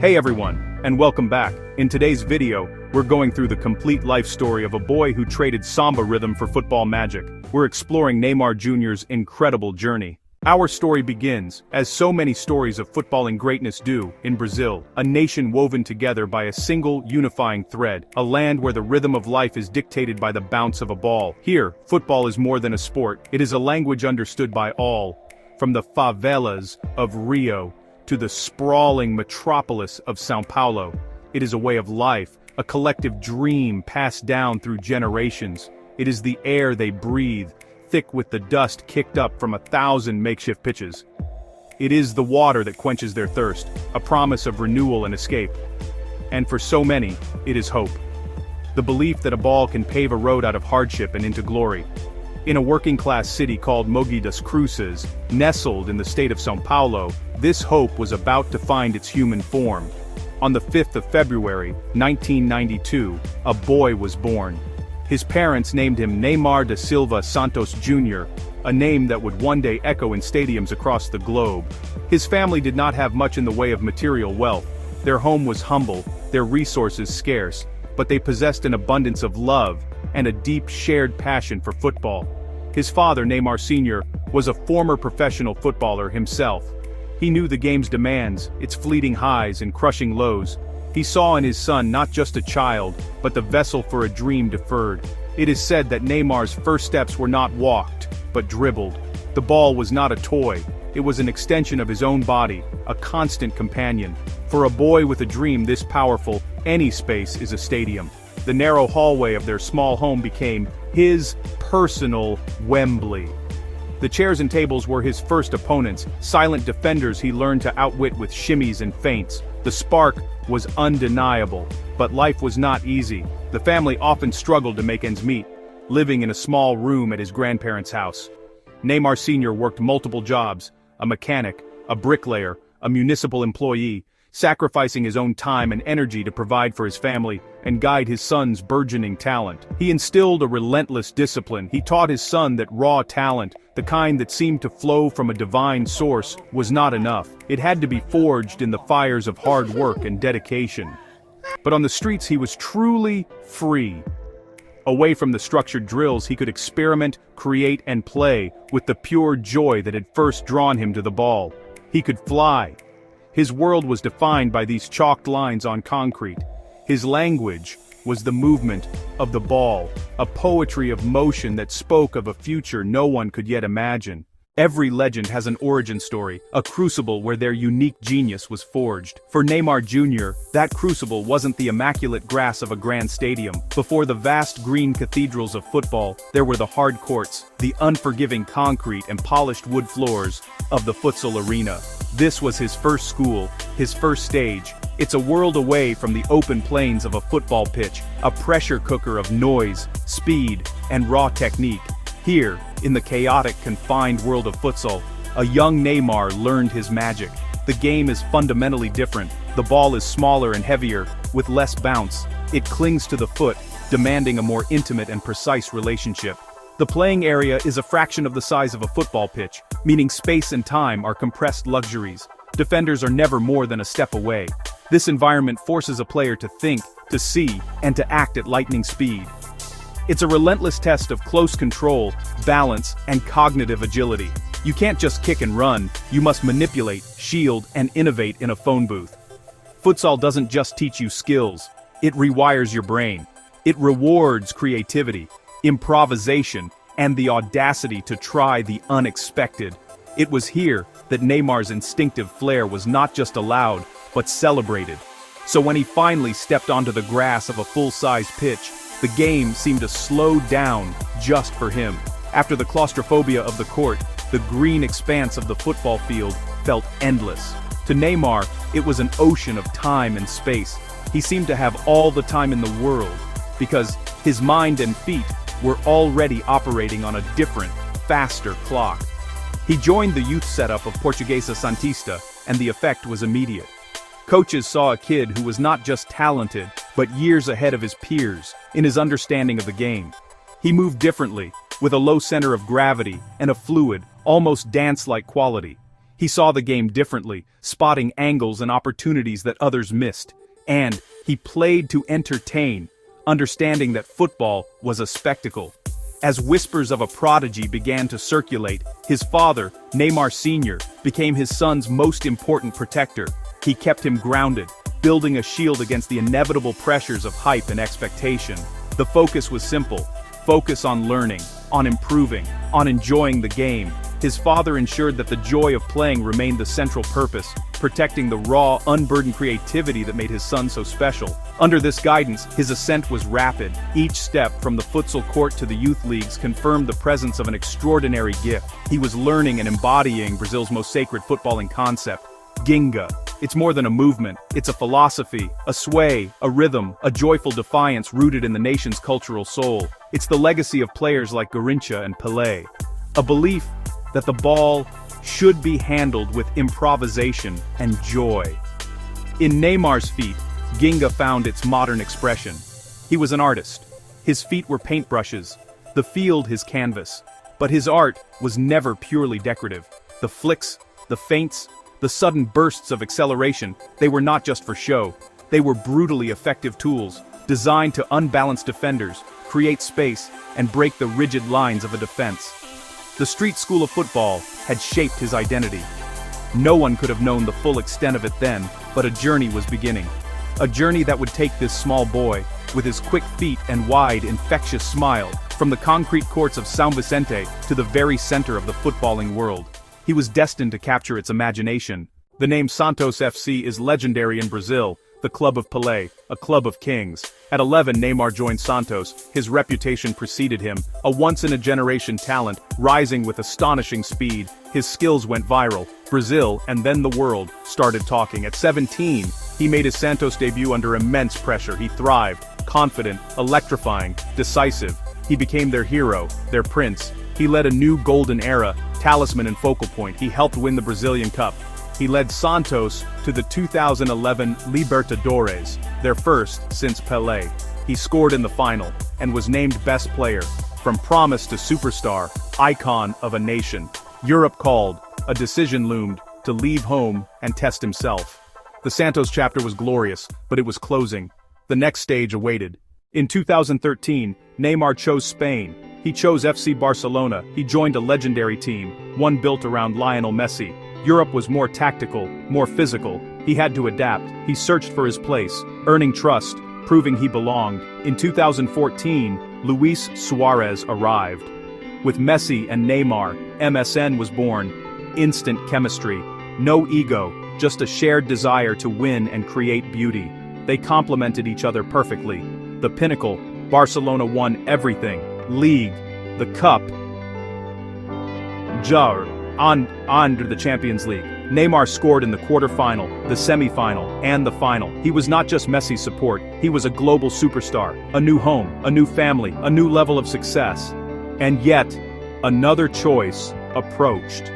Hey everyone, and welcome back. In today's video, we're going through the complete life story of a boy who traded samba rhythm for football magic. We're exploring Neymar Jr.'s incredible journey. Our story begins, as so many stories of footballing greatness do, in Brazil, a nation woven together by a single, unifying thread, a land where the rhythm of life is dictated by the bounce of a ball. Here, football is more than a sport, it is a language understood by all, from the favelas of Rio to the sprawling metropolis of São Paulo. It is a way of life, a collective dream passed down through generations. It is the air they breathe, thick with the dust kicked up from 1,000 makeshift pitches. It is the water that quenches their thirst, a promise of renewal and escape. And for so many, it is hope. The belief that a ball can pave a road out of hardship and into glory. In a working-class city called Mogi das Cruzes, nestled in the state of São Paulo, this hope was about to find its human form. On the 5th of February, 1992, a boy was born. His parents named him Neymar da Silva Santos Jr., a name that would one day echo in stadiums across the globe. His family did not have much in the way of material wealth. Their home was humble, their resources scarce, but they possessed an abundance of love and a deep shared passion for football. His father, Neymar Sr., was a former professional footballer himself. He knew the game's demands, its fleeting highs and crushing lows. He saw in his son not just a child, but the vessel for a dream deferred. It is said that Neymar's first steps were not walked, but dribbled. The ball was not a toy, it was an extension of his own body, a constant companion. For a boy with a dream this powerful, any space is a stadium. The narrow hallway of their small home became his personal Wembley. The chairs and tables were his first opponents, silent defenders he learned to outwit with shimmies and feints. The spark was undeniable, but life was not easy. The family often struggled to make ends meet, living in a small room at his grandparents' house. Neymar Sr. worked multiple jobs, a mechanic, a bricklayer, a municipal employee, sacrificing his own time and energy to provide for his family and guide his son's burgeoning talent. He instilled a relentless discipline. He taught his son that raw talent, the kind that seemed to flow from a divine source, was not enough. It had to be forged in the fires of hard work and dedication. But on the streets he was truly free. Away from the structured drills, he could experiment, create and play with the pure joy that had first drawn him to the ball. He could fly. His world was defined by these chalked lines on concrete. His language was the movement of the ball, a poetry of motion that spoke of a future no one could yet imagine. Every legend has an origin story, a crucible where their unique genius was forged. For Neymar Jr., that crucible wasn't the immaculate grass of a grand stadium. Before the vast green cathedrals of football, there were the hard courts, the unforgiving concrete and polished wood floors of the Futsal arena. This was his first school, his first stage. It's a world away from the open plains of a football pitch, a pressure cooker of noise, speed, and raw technique. Here, in the chaotic, confined world of futsal, a young Neymar learned his magic. The game is fundamentally different. The ball is smaller and heavier, with less bounce. It clings to the foot, demanding a more intimate and precise relationship. The playing area is a fraction of the size of a football pitch, meaning space and time are compressed luxuries. Defenders are never more than a step away. This environment forces a player to think, to see, and to act at lightning speed. It's a relentless test of close control, balance, and cognitive agility. You can't just kick and run, you must manipulate, shield, and innovate in a phone booth. Futsal doesn't just teach you skills, it rewires your brain. It rewards creativity, improvisation, and the audacity to try the unexpected. It was here that Neymar's instinctive flair was not just allowed, but celebrated. So when he finally stepped onto the grass of a full-size pitch, the game seemed to slow down just for him. After the claustrophobia of the court, the green expanse of the football field felt endless. To Neymar, it was an ocean of time and space. He seemed to have all the time in the world, because his mind and feet were already operating on a different, faster clock. He joined the youth setup of Portuguesa Santista, and the effect was immediate. Coaches saw a kid who was not just talented, but years ahead of his peers in his understanding of the game. He moved differently, with a low center of gravity and a fluid, almost dance-like quality. He saw the game differently, spotting angles and opportunities that others missed. And he played to entertain, understanding that football was a spectacle. As whispers of a prodigy began to circulate, his father, Neymar Sr., became his son's most important protector. He kept him grounded, building a shield against the inevitable pressures of hype and expectation. The focus was simple: focus on learning, on improving, on enjoying the game. His father ensured that the joy of playing remained the central purpose, protecting the raw, unburdened creativity that made his son so special. Under this guidance, his ascent was rapid. Each step, from the futsal court to the youth leagues, confirmed the presence of an extraordinary gift. He was learning and embodying Brazil's most sacred footballing concept: Ginga. It's more than a movement, it's a philosophy, a sway, a rhythm, a joyful defiance rooted in the nation's cultural soul. It's the legacy of players like Garrincha and Pelé. A belief that the ball should be handled with improvisation and joy. In Neymar's feet, Ginga found its modern expression. He was an artist. His feet were paintbrushes, the field his canvas. But his art was never purely decorative. The flicks, the feints, the sudden bursts of acceleration, they were not just for show. They were brutally effective tools, designed to unbalance defenders, create space, and break the rigid lines of a defense. The street school of football had shaped his identity. No one could have known the full extent of it then, but a journey was beginning. A journey that would take this small boy, with his quick feet and wide, infectious smile, from the concrete courts of São Vicente to the very center of the footballing world. He was destined to capture its imagination. The name Santos FC is legendary in Brazil, the club of Pelé, a club of kings. At 11, Neymar joined Santos. His reputation preceded him, a once-in-a-generation talent, rising with astonishing speed. His skills went viral. Brazil, and then the world, started talking. At 17, he made his Santos debut under immense pressure. He thrived, confident, electrifying, decisive. He became their hero, their prince. He led a new golden era, talisman and focal point. He helped win the Brazilian Cup. He led Santos to the 2011 Libertadores, their first since Pelé. He scored in the final, and was named best player. From promise to superstar, icon of a nation. Europe called, a decision loomed, to leave home and test himself. The Santos chapter was glorious, but it was closing. The next stage awaited. In 2013, Neymar chose Spain. He chose FC Barcelona. He joined a legendary team, one built around Lionel Messi. Europe was more tactical, more physical. He had to adapt. He searched for his place, earning trust, proving he belonged. In 2014, Luis Suárez arrived. With Messi and Neymar, MSN was born. Instant chemistry. No ego, just a shared desire to win and create beauty. They complemented each other perfectly. The pinnacle, Barcelona won everything. League, the Cup, under the Champions League. Neymar scored in the quarterfinal, the semi-final, and the final. He was not just Messi's support, he was a global superstar, a new home, a new family, a new level of success. And yet, another choice approached.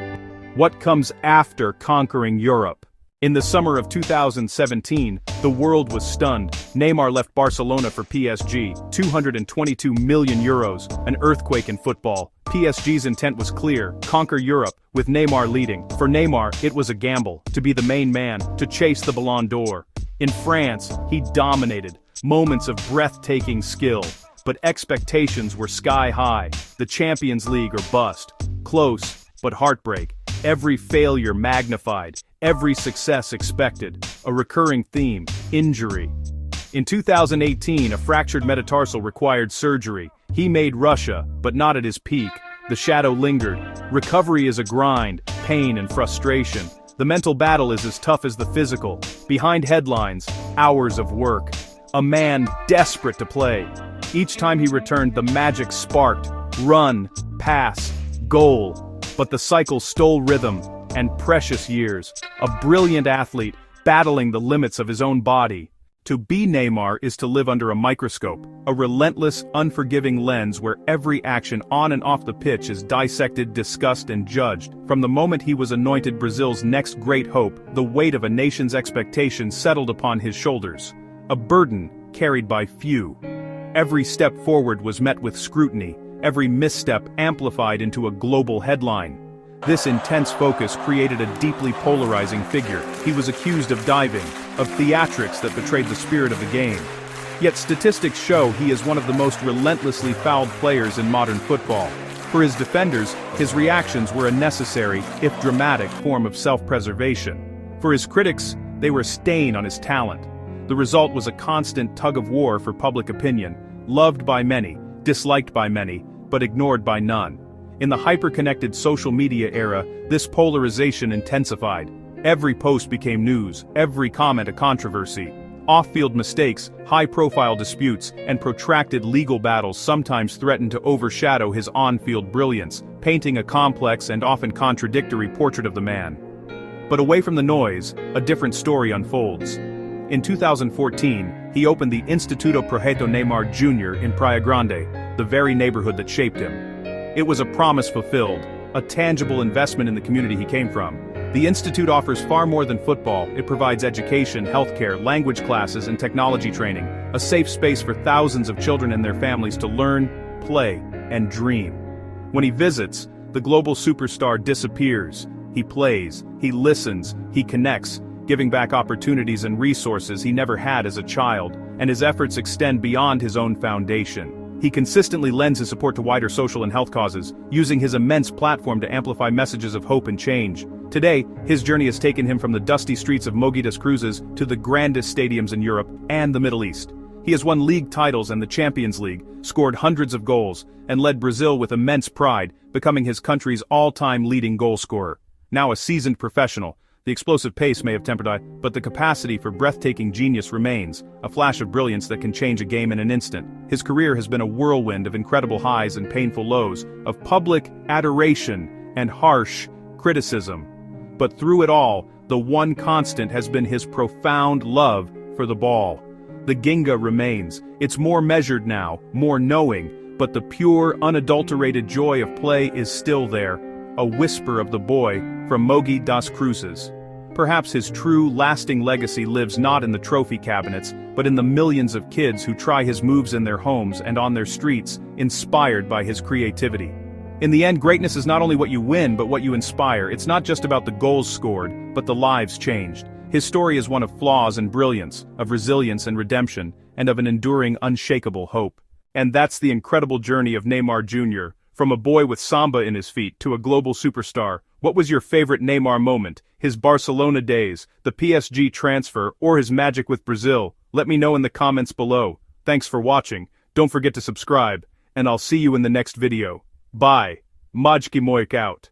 What comes after conquering Europe? In the summer of 2017, the world was stunned. Neymar left Barcelona for PSG, €222 million, an earthquake in football. PSG's intent was clear: conquer Europe, with Neymar leading. For Neymar, it was a gamble, to be the main man, to chase the Ballon d'Or. In France, he dominated, moments of breathtaking skill. But expectations were sky high, the Champions League or bust. Close, but heartbreak. Every failure magnified, every success expected. A recurring theme: injury. In 2018, a fractured metatarsal required surgery. He made Russia, but not at his peak. The shadow lingered. Recovery is a grind, pain and frustration. The mental battle is as tough as the physical. Behind headlines, hours of work. A man desperate to play. Each time he returned, the magic sparked. Run, pass, goal. But the cycle stole rhythm and precious years. A brilliant athlete, battling the limits of his own body. To be Neymar is to live under a microscope, a relentless, unforgiving lens where every action on and off the pitch is dissected, discussed, and judged. From the moment he was anointed Brazil's next great hope, the weight of a nation's expectations settled upon his shoulders. A burden carried by few. Every step forward was met with scrutiny. Every misstep amplified into a global headline. This intense focus created a deeply polarizing figure. He was accused of diving, of theatrics that betrayed the spirit of the game. Yet statistics show he is one of the most relentlessly fouled players in modern football. For his defenders, his reactions were a necessary, if dramatic, form of self-preservation. For his critics, they were a stain on his talent. The result was a constant tug-of-war for public opinion, loved by many, disliked by many, but ignored by none. In the hyper-connected social media era, this polarization intensified. Every post became news, every comment a controversy. Off-field mistakes, high-profile disputes, and protracted legal battles sometimes threatened to overshadow his on-field brilliance, painting a complex and often contradictory portrait of the man. But away from the noise, a different story unfolds. In 2014, he opened the Instituto Projeto Neymar Júnior in Praia Grande, the very neighborhood that shaped him. It was a promise fulfilled, a tangible investment in the community he came from. The institute offers far more than football. It provides education, healthcare, language classes, and technology training, a safe space for thousands of children and their families to learn, play, and dream. When he visits, the global superstar disappears. He plays, he listens, he connects, giving back opportunities and resources he never had as a child, and his efforts extend beyond his own foundation. He consistently lends his support to wider social and health causes, using his immense platform to amplify messages of hope and change. Today, his journey has taken him from the dusty streets of Mogi des Cruzes to the grandest stadiums in Europe and the Middle East. He has won league titles and the Champions League, scored hundreds of goals, and led Brazil with immense pride, becoming his country's all-time leading goal scorer. Now a seasoned professional, the explosive pace may have tempered, but the capacity for breathtaking genius remains, a flash of brilliance that can change a game in an instant. His career has been a whirlwind of incredible highs and painful lows, of public adoration and harsh criticism. But through it all, the one constant has been his profound love for the ball. The Ginga remains. It's more measured now, more knowing, but the pure, unadulterated joy of play is still there, a whisper of the boy from Mogi das Cruzes. Perhaps his true, lasting legacy lives not in the trophy cabinets, but in the millions of kids who try his moves in their homes and on their streets, inspired by his creativity. In the end, greatness is not only what you win, but what you inspire. It's not just about the goals scored, but the lives changed. His story is one of flaws and brilliance, of resilience and redemption, and of an enduring, unshakable hope. And that's the incredible journey of Neymar Jr., from a boy with samba in his feet to a global superstar. What was your favorite Neymar moment? His Barcelona days, the PSG transfer, or his magic with Brazil? Let me know in the comments below. Thanks for watching. Don't forget to subscribe, and I'll see you in the next video. Bye. Mogi out.